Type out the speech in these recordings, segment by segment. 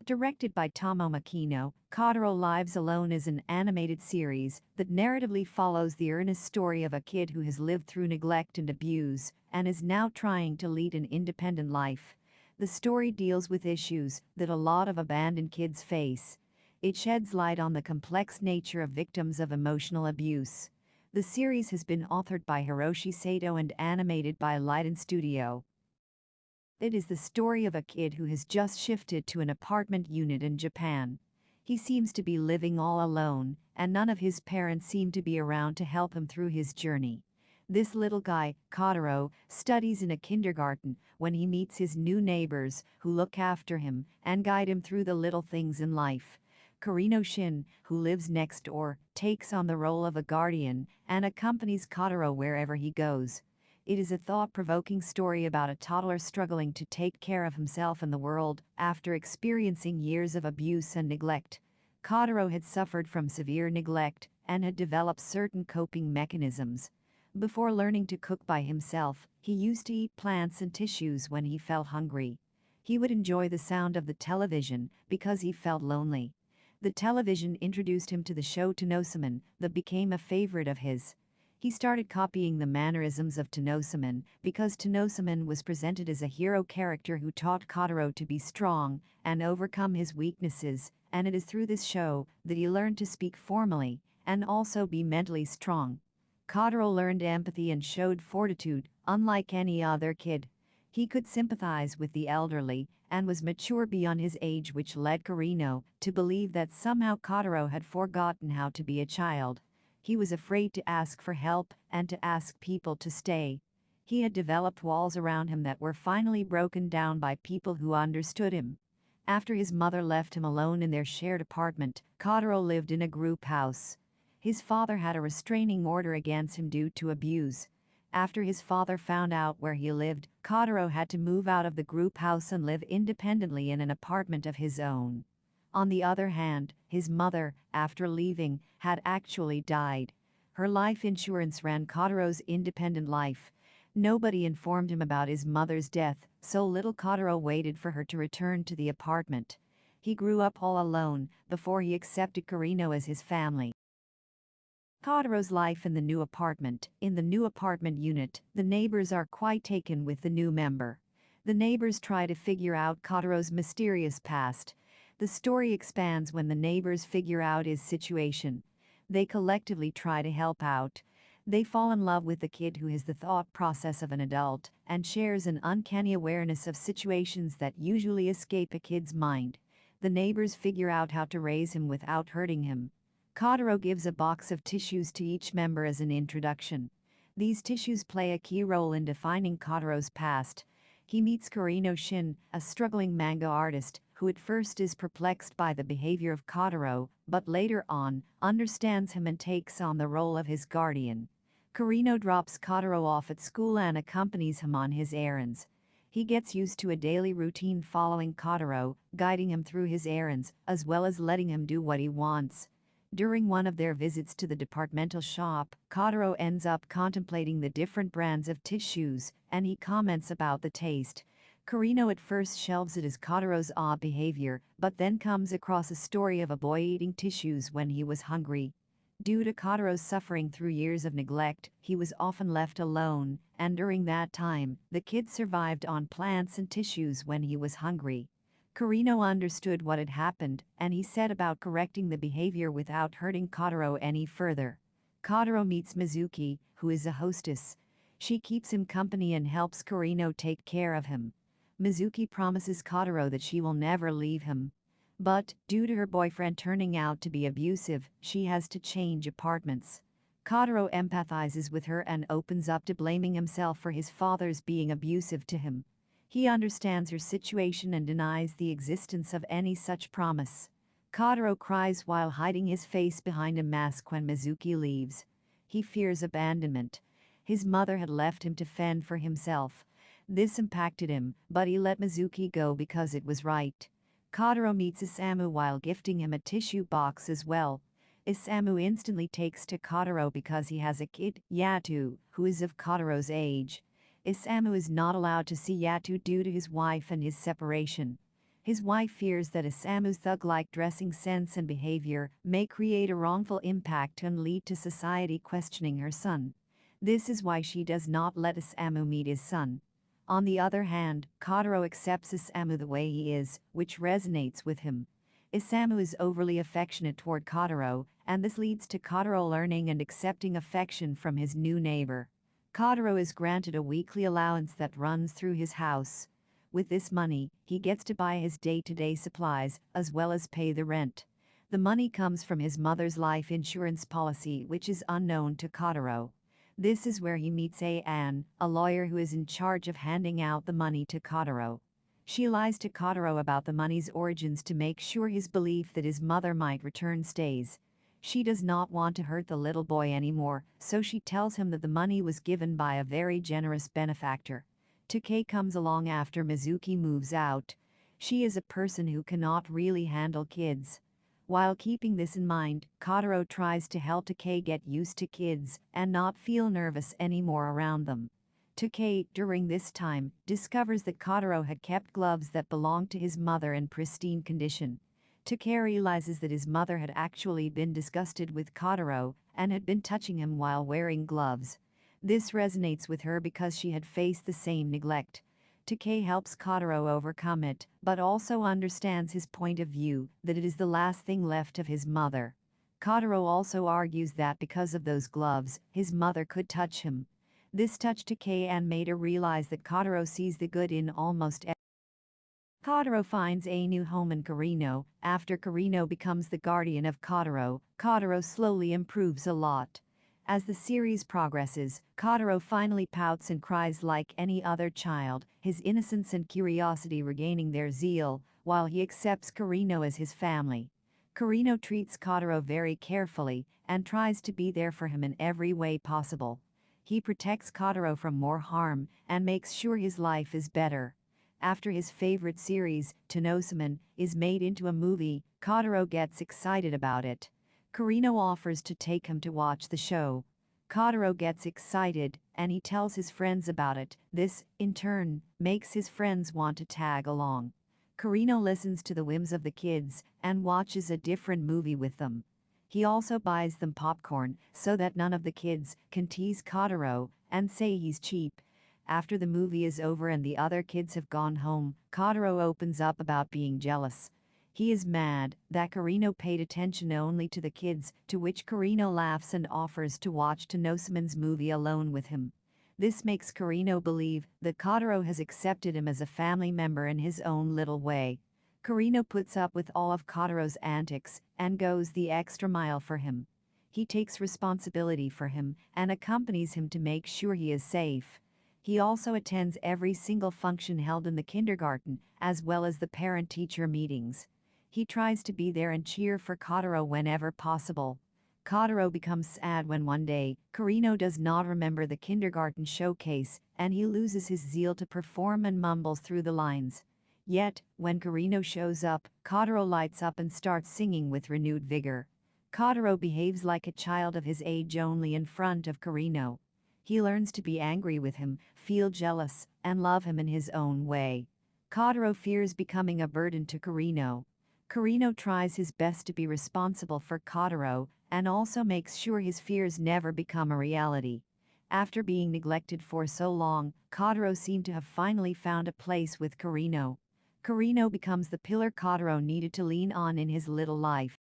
Directed by Tomo Makino, Kotaro Lives Alone is an animated series that narratively follows the earnest story of a kid who has lived through neglect and abuse and is now trying to lead an independent life. The story deals with issues that a lot of abandoned kids face. It sheds light on the complex nature of victims of emotional abuse. The series has been authored by Hiroshi Sato and animated by Leiden Studio. It is the story of a kid who has just shifted to an apartment unit in Japan. He seems to be living all alone, and none of his parents seem to be around to help him through his journey. This little guy, Kotaro, studies in a kindergarten when he meets his new neighbors who look after him and guide him through the little things in life. Karino Shin, who lives next door, takes on the role of a guardian and accompanies Kotaro wherever he goes. It is a thought-provoking story about a toddler struggling to take care of himself and the world after experiencing years of abuse and neglect. Kotaro had suffered from severe neglect and had developed certain coping mechanisms. Before learning to cook by himself, he used to eat plants and tissues when he felt hungry. He would enjoy the sound of the television because he felt lonely. The television introduced him to the show Tenosaman that became a favorite of his. He started copying the mannerisms of Tenosaman because Tenosaman was presented as a hero character who taught Kotaro to be strong and overcome his weaknesses, and it is through this show that he learned to speak formally and also be mentally strong. Kotaro learned empathy and showed fortitude, unlike any other kid. He could sympathize with the elderly and was mature beyond his age, which led Karino to believe that somehow Kotaro had forgotten how to be a child. He was afraid to ask for help and to ask people to stay. He had developed walls around him that were finally broken down by people who understood him. After his mother left him alone in their shared apartment, Kotaro lived in a group house. His father had a restraining order against him due to abuse. After his father found out where he lived, Kotaro had to move out of the group house and live independently in an apartment of his own. On the other hand, his mother, after leaving, had actually died. Her life insurance ran Kotaro's independent life. Nobody informed him about his mother's death, so little Kotaro waited for her to return to the apartment. He grew up all alone before he accepted Karino as his family. Kotaro's life in the new apartment. In the new apartment unit, the neighbors are quite taken with the new member. The neighbors try to figure out Kotaro's mysterious past. The story expands when the neighbors figure out his situation. They collectively try to help out. They fall in love with the kid who has the thought process of an adult and shares an uncanny awareness of situations that usually escape a kid's mind. The neighbors figure out how to raise him without hurting him. Kotaro gives a box of tissues to each member as an introduction. These tissues play a key role in defining Kotaro's past. He meets Karino Shin, a struggling manga artist, who at first is perplexed by the behavior of Kotaro, but later on, understands him and takes on the role of his guardian. Karino drops Kotaro off at school and accompanies him on his errands. He gets used to a daily routine following Kotaro, guiding him through his errands, as well as letting him do what he wants. During one of their visits to the departmental shop, Kotaro ends up contemplating the different brands of tissues, and he comments about the taste. Karino at first shelves it as Kotaro's odd behavior, but then comes across a story of a boy eating tissues when he was hungry. Due to Kotaro's suffering through years of neglect, he was often left alone, and during that time, the kid survived on plants and tissues when he was hungry. Karino understood what had happened, and he set about correcting the behavior without hurting Kotaro any further. Kotaro meets Mizuki, who is a hostess. She keeps him company and helps Karino take care of him. Mizuki promises Kotaro that she will never leave him. But, due to her boyfriend turning out to be abusive, she has to change apartments. Kotaro empathizes with her and opens up to blaming himself for his father's being abusive to him. He understands her situation and denies the existence of any such promise. Kotaro cries while hiding his face behind a mask when Mizuki leaves. He fears abandonment. His mother had left him to fend for himself. This impacted him, but he let Mizuki go because it was right. Kotaro meets Isamu while gifting him a tissue box as well. Isamu instantly takes to Kotaro because he has a kid, Yatu, who is of Kotaro's age. Isamu is not allowed to see Yatu due to his wife and his separation. His wife fears that Isamu's thug-like dressing sense and behavior may create a wrongful impact and lead to society questioning her son. This is why she does not let Isamu meet his son. On the other hand, Kotaro accepts Isamu the way he is, which resonates with him. Isamu is overly affectionate toward Kotaro, and this leads to Kotaro learning and accepting affection from his new neighbor. Kotaro is granted a weekly allowance that runs through his house. With this money, he gets to buy his day-to-day supplies, as well as pay the rent. The money comes from his mother's life insurance policy, which is unknown to Kotaro. This is where he meets Anne, a lawyer who is in charge of handing out the money to Kotaro. She lies to Kotaro about the money's origins to make sure his belief that his mother might return stays. She does not want to hurt the little boy anymore, so she tells him that the money was given by a very generous benefactor. Takei comes along after Mizuki moves out. She is a person who cannot really handle kids. While keeping this in mind, Kotaro tries to help Takei get used to kids and not feel nervous anymore around them. Takei, during this time, discovers that Kotaro had kept gloves that belonged to his mother in pristine condition. Takei realizes that his mother had actually been disgusted with Kotaro and had been touching him while wearing gloves. This resonates with her because she had faced the same neglect. Takei helps Kotaro overcome it, but also understands his point of view, that it is the last thing left of his mother. Kotaro also argues that because of those gloves, his mother could touch him. This touched Takei and made her realize that Kotaro sees the good in almost everyone. Kotaro finds a new home in Karino. After Karino becomes the guardian of Kotaro, Kotaro slowly improves a lot. As the series progresses, Kotaro finally pouts and cries like any other child, his innocence and curiosity regaining their zeal, while he accepts Karino as his family. Karino treats Kotaro very carefully and tries to be there for him in every way possible. He protects Kotaro from more harm and makes sure his life is better. After his favorite series, Tenosuman, is made into a movie, Kotaro gets excited about it. Karino offers to take him to watch the show. Kotaro gets excited, and he tells his friends about it. This, in turn, makes his friends want to tag along. Karino listens to the whims of the kids and watches a different movie with them. He also buys them popcorn so that none of the kids can tease Kotaro and say he's cheap. After the movie is over and the other kids have gone home, Kotaro opens up about being jealous. He is mad that Karino paid attention only to the kids, to which Karino laughs and offers to watch Tenosuman's movie alone with him. This makes Karino believe that Kotaro has accepted him as a family member in his own little way. Karino puts up with all of Kotaro's antics and goes the extra mile for him. He takes responsibility for him and accompanies him to make sure he is safe. He also attends every single function held in the kindergarten, as well as the parent-teacher meetings. He tries to be there and cheer for Kotaro whenever possible. Kotaro becomes sad when one day, Karino does not remember the kindergarten showcase, and he loses his zeal to perform and mumbles through the lines. Yet, when Karino shows up, Kotaro lights up and starts singing with renewed vigor. Kotaro behaves like a child of his age only in front of Karino. He learns to be angry with him, feel jealous, and love him in his own way. Kotaro fears becoming a burden to Karino. Karino tries his best to be responsible for Kotaro and also makes sure his fears never become a reality. After being neglected for so long, Kotaro seemed to have finally found a place with Karino. Karino becomes the pillar Kotaro needed to lean on in his little life.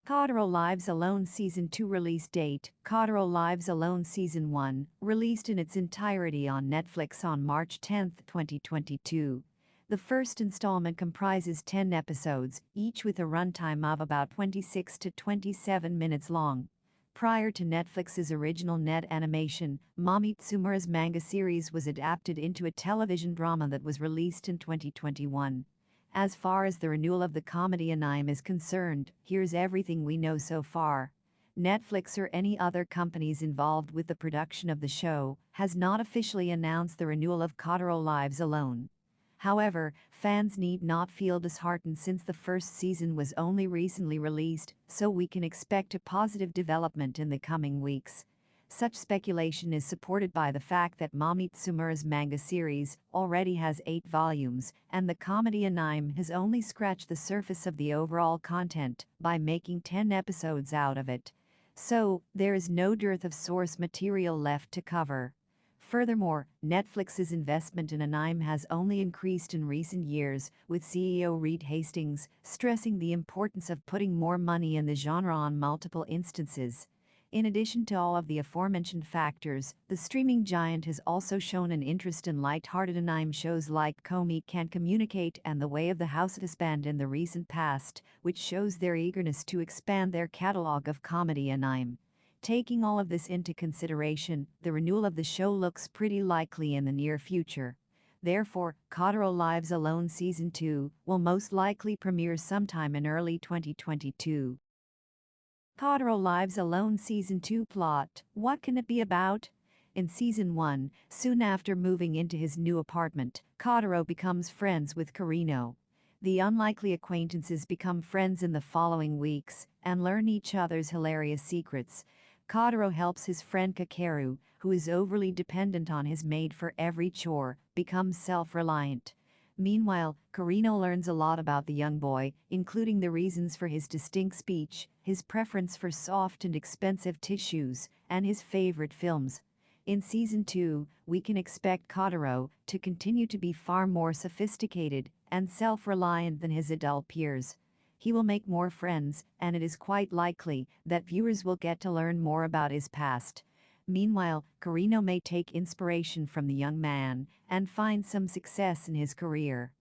Kotaro Lives Alone Season 2 release date. Kotaro Lives Alone Season 1, released in its entirety on Netflix on March 10, 2022. The first installment comprises 10 episodes, each with a runtime of about 26 to 27 minutes long. Prior to Netflix's original net animation, Mami Tsumura's manga series was adapted into a television drama that was released in 2021. As far as the renewal of the comedy anime is concerned, here's everything we know so far. Netflix or any other companies involved with the production of the show has not officially announced the renewal of Kotaro Lives Alone. However, fans need not feel disheartened since the first season was only recently released, so we can expect a positive development in the coming weeks. Such speculation is supported by the fact that Mamitsumura's manga series already has 8 volumes, and the comedy anime has only scratched the surface of the overall content by making 10 episodes out of it. So, there is no dearth of source material left to cover. Furthermore, Netflix's investment in anime has only increased in recent years, with CEO Reed Hastings stressing the importance of putting more money in the genre on multiple instances. In addition to all of the aforementioned factors, the streaming giant has also shown an interest in light-hearted anime shows like Komi Can Communicate and The Way of the House of Husband in the recent past, which shows their eagerness to expand their catalog of comedy anime. Taking all of this into consideration, the renewal of the show looks pretty likely in the near future. Therefore, Kotaro Lives Alone Season 2 will most likely premiere sometime in early 2022. Kotaro Lives Alone Season 2 plot. What can it be about? In Season 1, soon after moving into his new apartment, Kotaro becomes friends with Karino. The unlikely acquaintances become friends in the following weeks and learn each other's hilarious secrets. Kotaro helps his friend Kakeru, who is overly dependent on his maid for every chore, become self-reliant. Meanwhile, Karino learns a lot about the young boy, including the reasons for his distinct speech, his preference for soft and expensive tissues, and his favorite films. In Season 2, we can expect Kotaro to continue to be far more sophisticated and self-reliant than his adult peers. He will make more friends, and it is quite likely that viewers will get to learn more about his past. Meanwhile, Karino may take inspiration from the young man and find some success in his career.